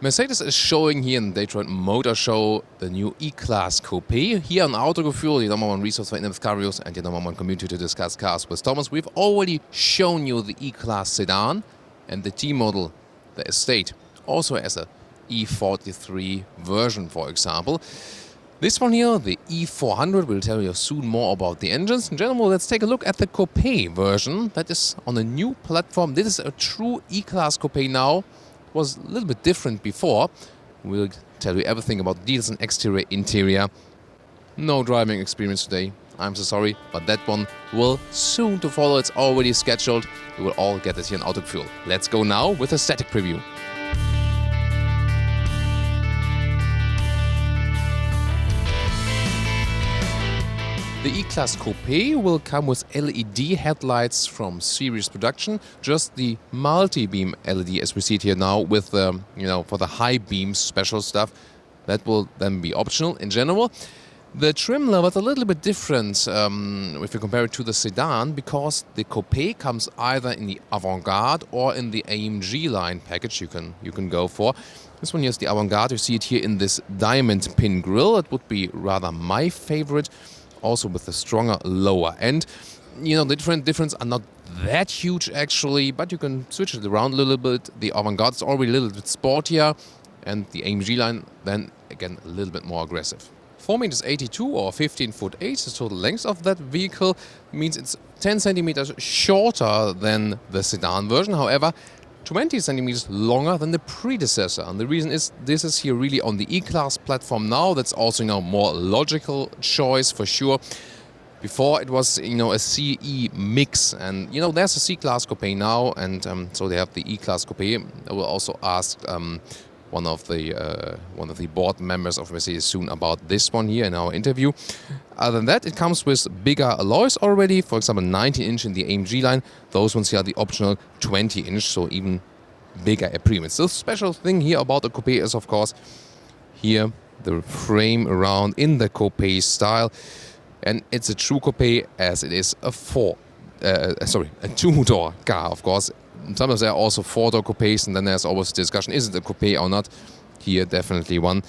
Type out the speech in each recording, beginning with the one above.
Mercedes is showing here in the Detroit Motor Show the new E-Klasse Coupé. Here on Autogefühl, the number one resource for in-depth car reviews and the number one community to discuss cars with Thomas. We've already shown you the E-Klasse sedan and the T-model, the Estate, also as a E43 version, for example. This one here, the E400, will tell you soon more about the engines. In general, let's take a look at the Coupé version that is on a new platform. This is a true E-Klasse Coupé now. Was a little bit different before. We'll tell you everything about details and exterior, interior. No driving experience today. I'm so sorry, but that one will soon to follow. It's already scheduled. We will all get it here in Autogefühl. Let's go now with a static preview. The E-Klasse Coupé will come with LED headlights from series production, just the multi-beam LED as we see it here now with for the high beam special stuff. That will then be optional in general. The trim level is a little bit different if you compare it to the sedan, because the Coupé comes either in the Avant-Garde or in the AMG line package you can go for. This one here is the Avant-Garde. You see it here in this diamond pin grille. It would be rather my favorite. Also with a stronger lower end. The difference are not that huge actually, but you can switch it around a little bit. The Avant-Garde is already a little bit sportier, and the AMG line then again a little bit more aggressive. 4 meters 82 or 15'8", the total length of that vehicle means it's 10 centimeters shorter than the sedan version. However, 20 centimeters longer than the predecessor, and the reason is this is here really on the E-Klasse platform now. That's also more logical choice for sure. Before it was a CE mix, and there's a C-Klasse Coupé now, and so they have the E-Klasse Coupé. I will also ask one of the board members of Mercedes soon about this one here in our interview. Other than that, it comes with bigger alloys already. For example, 19-inch in the AMG line. Those ones here are the optional 20-inch, so even bigger appearance. The special thing here about the Coupé is, of course, here the frame around in the Coupé style, and it's a true Coupé as it is a two-door car, of course. Sometimes there are also four-door coupés, and then there's always a discussion, is it a coupé or not? Here, definitely one.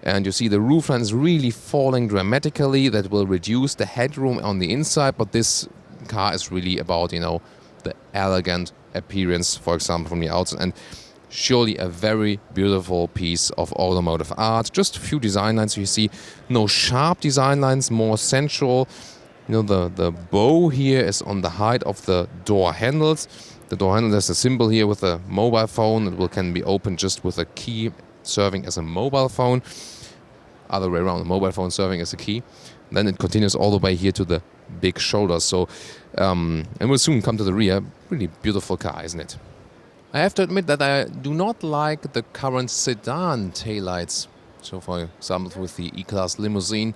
And you see the roofline is really falling dramatically. That will reduce the headroom on the inside, but this car is really about, the elegant appearance, for example, from the outside. And surely a very beautiful piece of automotive art. Just a few design lines you see. No sharp design lines, more sensual. The bow here is on the height of the door handles. The door handle has a symbol here with a mobile phone. It can be opened just with a key serving as a mobile phone. Other way around, the mobile phone serving as a key. Then it continues all the way here to the big shoulders. So, and we'll soon come to the rear. Really beautiful car, isn't it? I have to admit that I do not like the current sedan taillights. So, for example, with the E-Klasse limousine,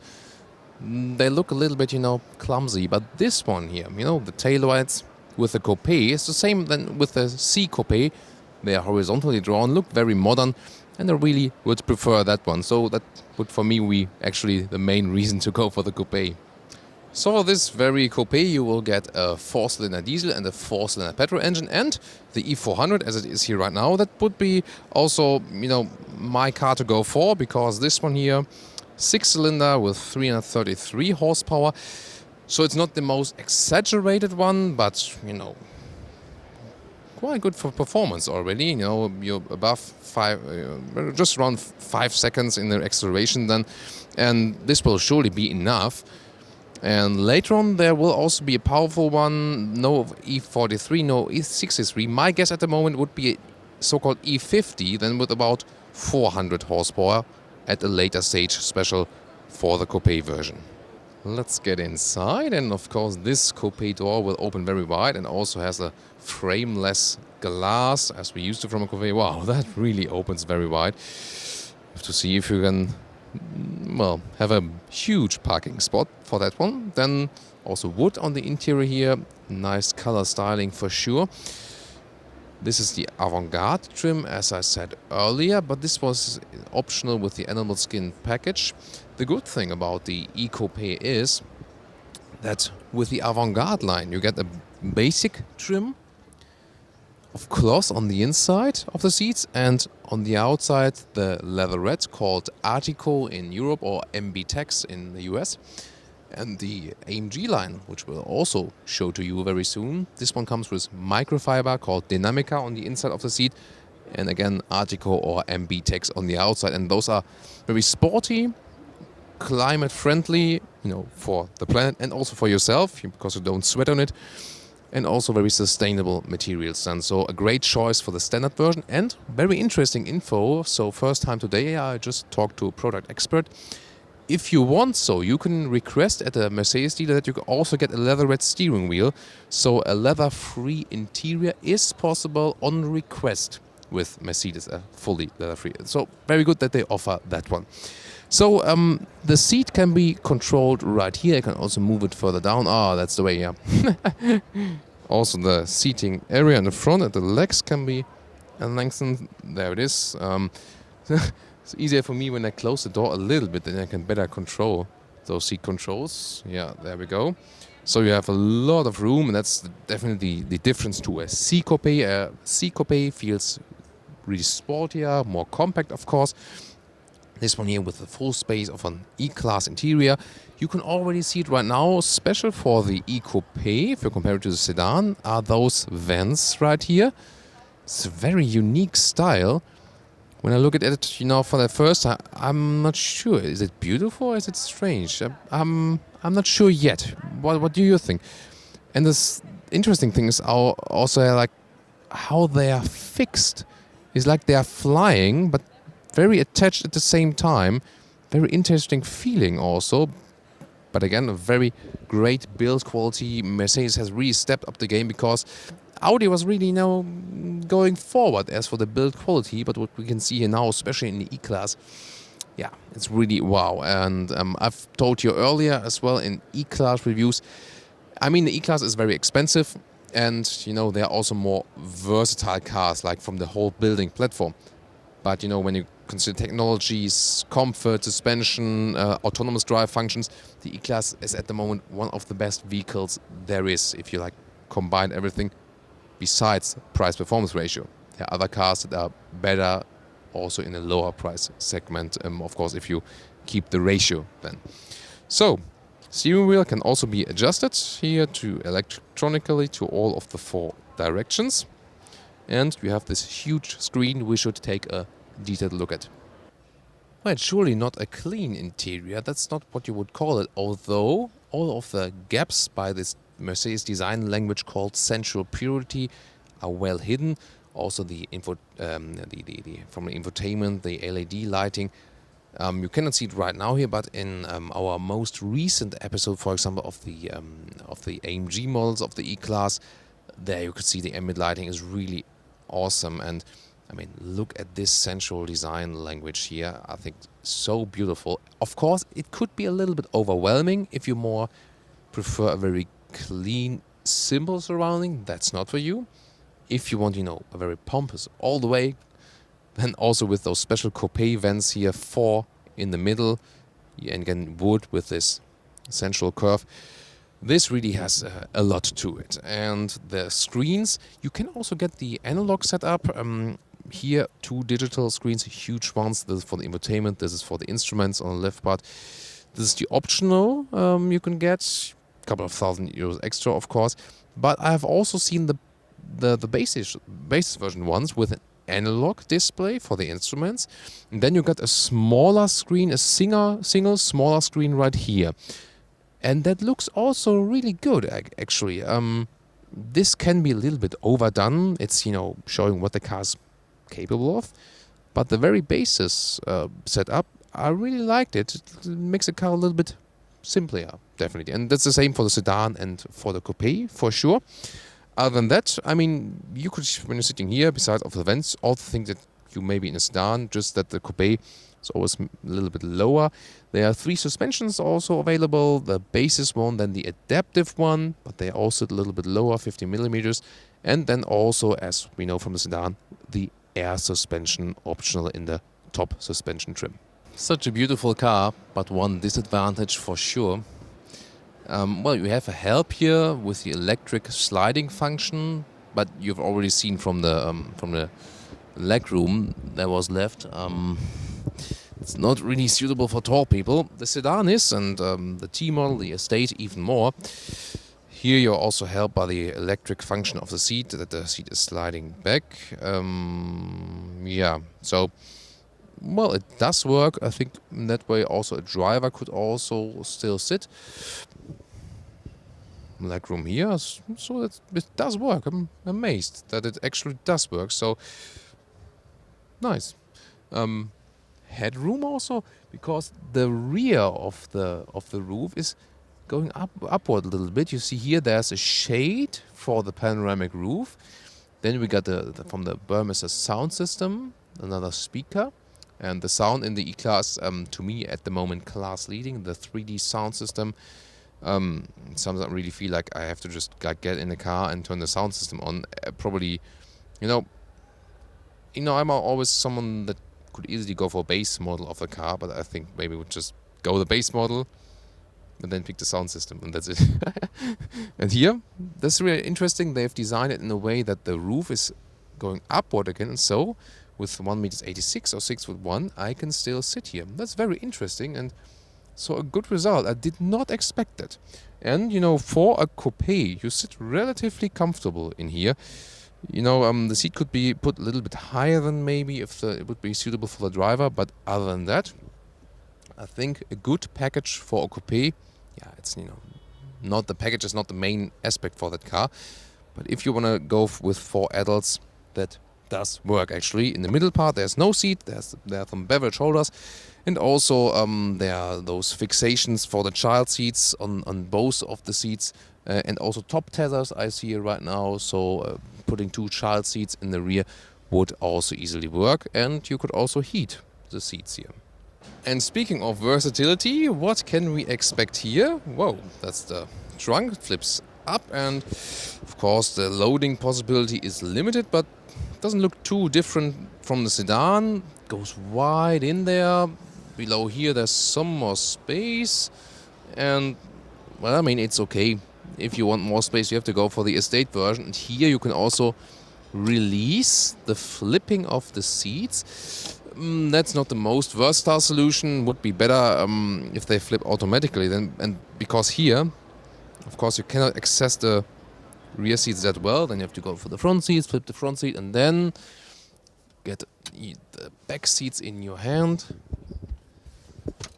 they look a little bit, clumsy. But this one here, the taillights with the Coupé is the same than with the C Coupé. They are horizontally drawn, look very modern, and I really would prefer that one. So that would, for me, be actually the main reason to go for the Coupé. So for this very Coupé, you will get a 4-cylinder diesel and a 4-cylinder petrol engine, and the E400 as it is here right now. That would be also, my car to go for, because this one here, 6-cylinder with 333 horsepower. So it's not the most exaggerated one, but, quite good for performance already. You're above 5, just around 5 seconds in the acceleration then. And this will surely be enough. And later on, there will also be a powerful one. No E43, no E63. My guess at the moment would be a so-called E50, then with about 400 horsepower at a later stage special for the Coupé version. Let's get inside, and of course this Coupé door will open very wide and also has a frameless glass as we used to from a Coupé. Wow, that really opens very wide. Have to see if you can, have a huge parking spot for that one. Then also wood on the interior here, nice color styling for sure. This is the Avant-Garde trim, as I said earlier, but this was optional with the animal skin package. The good thing about the E-Coupé is that with the Avant-Garde line you get a basic trim of cloth on the inside of the seats, and on the outside the leatherette called Artico in Europe or mbcars in the US. And the AMG line, which we'll also show to you very soon. This one comes with microfiber called Dinamica on the inside of the seat, and again Artico or mbcars on the outside. And those are very sporty, climate friendly, for the planet and also for yourself, because you don't sweat on it, and also very sustainable materials. And so a great choice for the standard version, and very interesting info. So first time today I just talked to a product expert. If you want, so you can request at a Mercedes dealer that you can also get a leatherette steering wheel. So a leather-free interior is possible on request with Mercedes, fully leather-free. So very good that they offer that one. So the seat can be controlled right here. You can also move it further down. That's the way, yeah. Also the seating area in the front and the legs can be lengthened. There it is. It's easier for me when I close the door a little bit, then I can better control those seat controls. Yeah, there we go. So you have a lot of room, and that's definitely the difference to a C-Coupé. A C-Coupé feels really sportier, more compact, of course. This one here with the full space of an E-Class interior. You can already see it right now. Special for the E-Coupé, if you compare it to the sedan, are those vents right here. It's a very unique style. When I look at it, for the first time, I'm not sure. Is it beautiful or is it strange? I'm not sure yet. What do you think? And this interesting thing is also like how they are fixed. It's like they are flying, but very attached at the same time. Very interesting feeling also. But again, a very great build quality. Mercedes has really stepped up the game, because Audi was really going forward as for the build quality. But what we can see here now, especially in the E-Class, yeah, it's really wow. And I've told you earlier as well in E-Class reviews, I mean, the E-Class is very expensive, and they are also more versatile cars, like from the whole building platform. But when you consider technologies, comfort, suspension, autonomous drive functions, the E-Class is at the moment one of the best vehicles there is, if you combine everything besides price-performance ratio. There are other cars that are better also in a lower price segment, of course, if you keep the ratio then. So, steering wheel can also be adjusted here to electronically to all of the 4 directions. And you have this huge screen we should take a detailed look at. Well, it's surely not a clean interior, that's not what you would call it, although all of the gaps by this Mercedes design language called sensual purity are well hidden. Also the from the infotainment, the LED lighting. You cannot see it right now here, but in our most recent episode, for example, of the AMG models of the E-Class, there you could see the ambient lighting is really awesome. And I mean, look at this sensual design language here. I think so beautiful. Of course, it could be a little bit overwhelming if you more prefer a very clean, simple surrounding. That's not for you. If you want, a very pompous all the way, then also with those special Coupé vents here, 4 in the middle, and again wood with this central curve. This really has a lot to it. And the screens, you can also get the analog setup. Here, 2 digital screens, huge ones. This is for the infotainment, this is for the instruments on the left part. This is the optional you can get, a couple of €1,000 extra, of course. But I have also seen the basic version ones with an analog display for the instruments. And then you got a smaller screen, a single smaller screen right here. And that looks also really good, actually. This can be a little bit overdone. It's, showing what the car's capable of. But the very basis setup, I really liked it. It makes the car a little bit simpler, definitely. And that's the same for the sedan and for the Coupé, for sure. Other than that, I mean, you could, when you're sitting here, besides of the vents, also think that you may be in a sedan, just that the Coupé is always a little bit lower. There are 3 suspensions also available, the basis one, then the adaptive one, but they're also a little bit lower, 50 millimeters. And then also, as we know from the sedan, the air suspension optional in the top suspension trim. Such a beautiful car, but one disadvantage for sure. Well, you have a help here with the electric sliding function, but you've already seen from the leg room that was left. It's not really suitable for tall people. The sedan is, and the T model, the Estate, even more. Here you're also helped by the electric function of the seat, that the seat is sliding back. Yeah, so, well, it does work. I think in that way also a driver could also still sit. Legroom here, so that it does work. I'm amazed that it actually does work, so nice. Headroom also, because the rear of the roof is going upward a little bit. You see here there's a shade for the panoramic roof. Then we got from the Burmester sound system, another speaker, and the sound in the E-Klasse, to me at the moment class leading, the 3D sound system. Sometimes I really feel like I have to just get in the car and turn the sound system on. Probably, I'm always someone that could easily go for a base model of the car, but I think maybe we'll just go the base model and then pick the sound system, and that's it. And here, that's really interesting. They've designed it in a way that the roof is going upward again, and so with 1.86 m or 6'1", I can still sit here. That's very interesting, and so a good result. I did not expect that. And, for a Coupé, you sit relatively comfortable in here. The seat could be put a little bit higher than maybe if it would be suitable for the driver. But other than that, I think a good package for a Coupé. Yeah, it's, not the package is not the main aspect for that car. But if you want to go with 4 adults, that does work actually. In the middle part, there's no seat. There are some beveled shoulders. And also there are those fixations for the child seats on both of the seats. And also top tethers I see here right now. So putting 2 child seats in the rear would also easily work. And you could also heat the seats here. And speaking of versatility, what can we expect here? Whoa, that's the trunk. It flips up. And of course the loading possibility is limited, but doesn't look too different from the sedan. Goes wide in there. Below here there's some more space, and well, I mean, it's okay. If you want more space, you have to go for the Estate version. And here you can also release the flipping of the seats. That's not the most versatile solution. Would be better if they flip automatically. And because here, of course, you cannot access the rear seats that well. Then you have to go for the front seats, flip the front seat, and then get the back seats in your hand.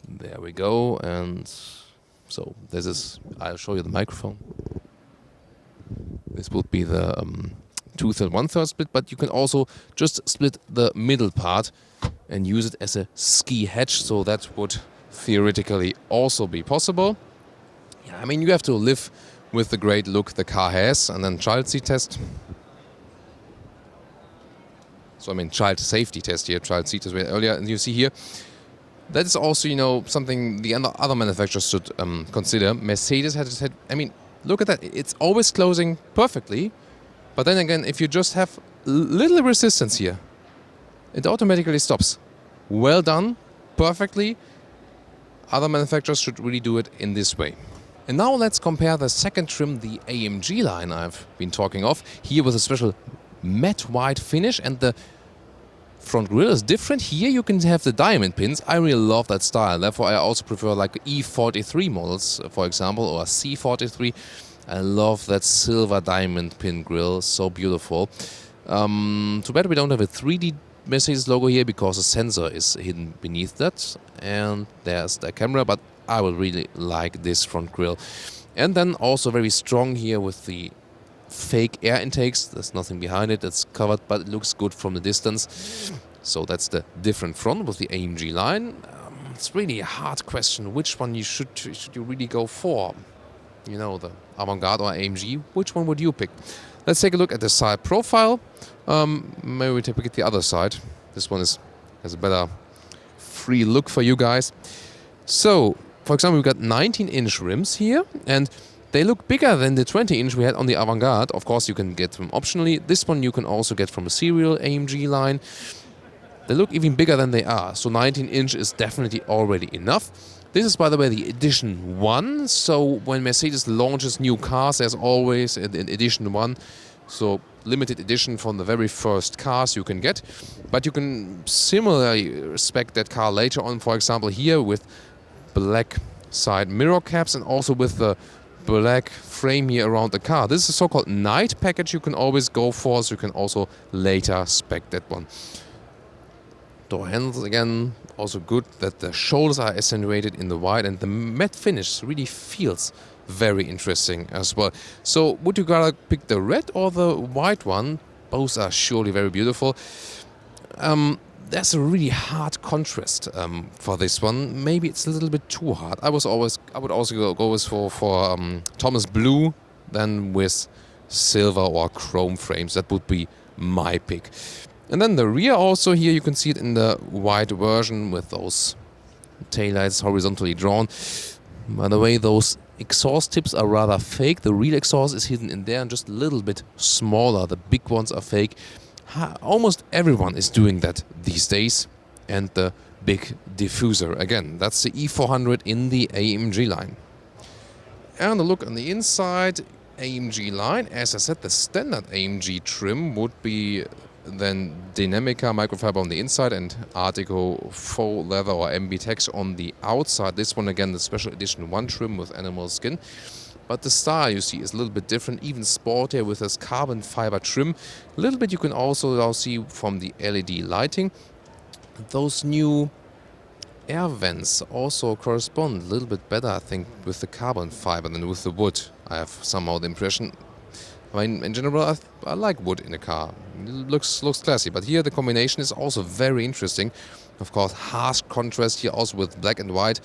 There we go, and so this is, I'll show you the microphone. This would be the 2/3, 1/3 split, but you can also just split the middle part and use it as a ski hatch, so that would theoretically also be possible. Yeah, I mean, you have to live with the great look the car has. And then child seat test. So I mean, child safety test here, child seat as well earlier, and you see here, that is also, something the other manufacturers should consider. Mercedes had, I mean, look at that. It's always closing perfectly. But then again, if you just have little resistance here, it automatically stops. Well done, perfectly. Other manufacturers should really do it in this way. And now let's compare the second trim, the AMG line I've been talking of. Here with a special matte white finish, and the front grille is different. Here you can have the diamond pins. I really love that style. Therefore, I also prefer like E43 models, for example, or C43. I love that silver diamond pin grille. So beautiful. Too bad we don't have a 3D Mercedes logo here because the sensor is hidden beneath that. And there's the camera, but I will really like this front grille. And then also very strong here with the fake air intakes. There's nothing behind it, it's covered, but it looks good from the distance. So that's the different front with the AMG line. It's really a hard question. Which one should you really go for? The Avantgarde or AMG? Which one would you pick? Let's take a look at the side profile. Maybe we take the other side. This one has a better free look for you guys. So, for example, we've got 19-inch rims here, and they look bigger than the 20-inch we had on the Avantgarde. Of course, you can get them optionally. This one you can also get from a serial AMG line. They look even bigger than they are. So 19-inch is definitely already enough. This is, by the way, the Edition 1. So when Mercedes launches new cars, there's always an Edition 1 So limited edition from the very first cars you can get. But you can similarly spec that car later on, for example, here with black side mirror caps and also with the black frame here around the car. This is a so-called night package you can always go for, so you can also later spec that one. Door handles again, also good that the shoulders are accentuated in the white, and the matte finish really feels very interesting as well. So would you rather pick the red or the white one? Both are surely very beautiful. There's a really hard contrast for this one. Maybe it's a little bit too hard. I would also go with for Thomas Blue than with silver or chrome frames. That would be my pick. And then the rear also, here you can see it in the white version with those taillights horizontally drawn. By the way, those exhaust tips are rather fake. The real exhaust is hidden in there and just a little bit smaller. The big ones are fake. Almost everyone is doing that these days. And the big diffuser, again, that's the E400 in the AMG line. And a look on the inside, AMG line. As I said, the standard AMG trim would be then Dynamica microfiber on the inside and Artico faux leather or MB on the outside. This one again, the special edition 1 trim with animal skin. But the style you see is a little bit different, even sportier with this carbon fiber trim. A little bit you can also now see from the LED lighting. Those new air vents also correspond a little bit better, I think, with the carbon fiber than with the wood. I have somehow the impression. I mean, in general, I like wood in a car. It looks classy, but here the combination is also very interesting. Of course, harsh contrast here also with black and white.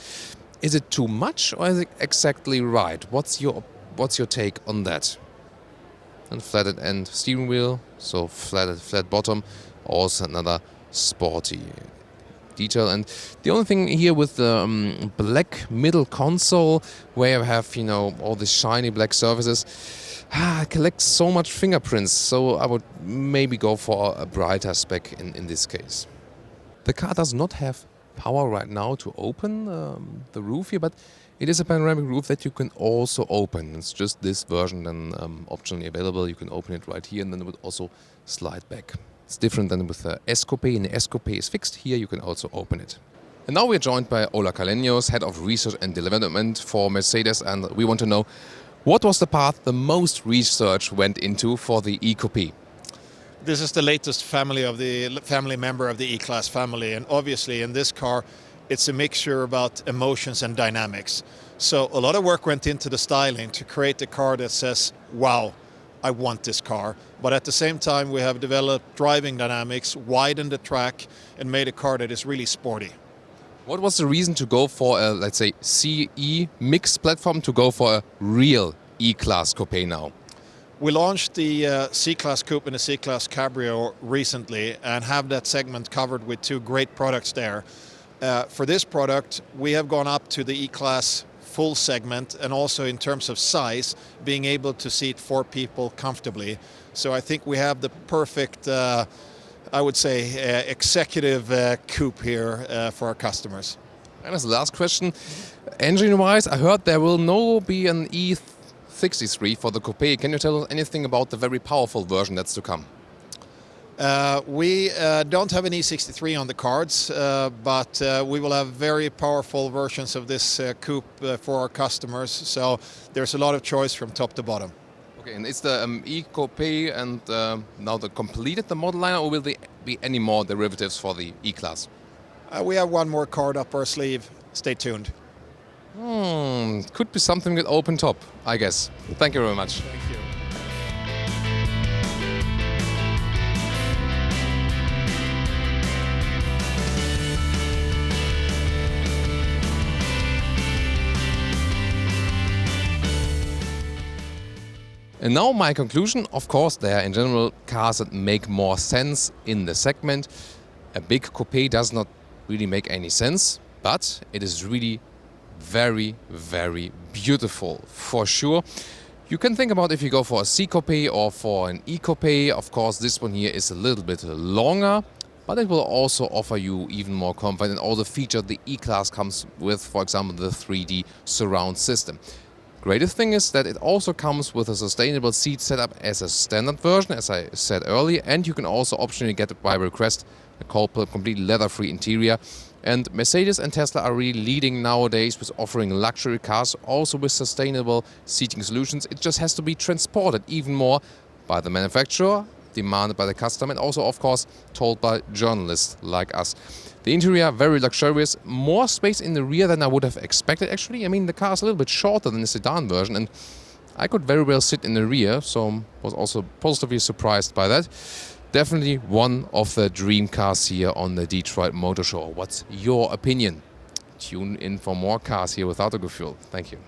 Is it too much or is it exactly right? What's your take on that? And flatted end steering wheel, so flat bottom, also another sporty detail. And the only thing here with the black middle console, where you have all the shiny black surfaces, it collects so much fingerprints, so I would maybe go for a brighter spec in this case. The car does not have power right now to open the roof here, but it is a panoramic roof that you can also open. It's just this version then optionally available. You can open it right here and then it would also slide back. It's different than with the S-Coupé. In the S-Coupé is fixed. Here you can also open it. And now we're joined by Ola Kalenios, Head of Research and Development for Mercedes, and we want to know what was the path the most research went into for the E-Coupé? This is the latest family member of the E-Class family, and obviously in this car it's a mixture about emotions and dynamics. So a lot of work went into the styling to create a car that says, wow, I want this car. But at the same time we have developed driving dynamics, widened the track and made a car that is really sporty. What was the reason to go for a, let's say, CE mixed platform to go for a real E-Class Coupé now? We launched the C-Class Coupe and the C-Class Cabrio recently and have that segment covered with 2 great products there. For this product, we have gone up to the E-Class full segment and also in terms of size, being able to seat 4 people comfortably. So I think we have the perfect, I would say, executive coupe here for our customers. And as the last question, engine-wise, I heard there will no be an E63 for the Coupé. Can you tell us anything about the very powerful version that's to come? We don't have an E63 on the cards, but we will have very powerful versions of this coupe for our customers. So there's a lot of choice from top to bottom. Okay, and is the E-Coupé and now completed the model line, or will there be any more derivatives for the E-Class? We have one more card up our sleeve. Stay tuned. Could be something with open top, I guess. Thank you very much. Thank you. And now my conclusion, of course, there are in general cars that make more sense in the segment. A big Coupé does not really make any sense, but it is really very, very beautiful, for sure. You can think about if you go for a C-Coupé or for an E-Coupé. Of course, this one here is a little bit longer, but it will also offer you even more comfort and all the features the E-Class comes with, for example, the 3D surround system. Greatest thing is that it also comes with a sustainable seat setup as a standard version, as I said earlier, and you can also optionally get by request a complete leather-free interior. And Mercedes and Tesla are really leading nowadays with offering luxury cars, also with sustainable seating solutions. It just has to be transported even more by the manufacturer, demanded by the customer, and also, of course, told by journalists like us. The interior, very luxurious, more space in the rear than I would have expected, actually. I mean, the car is a little bit shorter than the sedan version, and I could very well sit in the rear, so was also positively surprised by that. Definitely one of the dream cars here on the Detroit Motor Show. What's your opinion? Tune in for more cars here with Autogefühl. Thank you.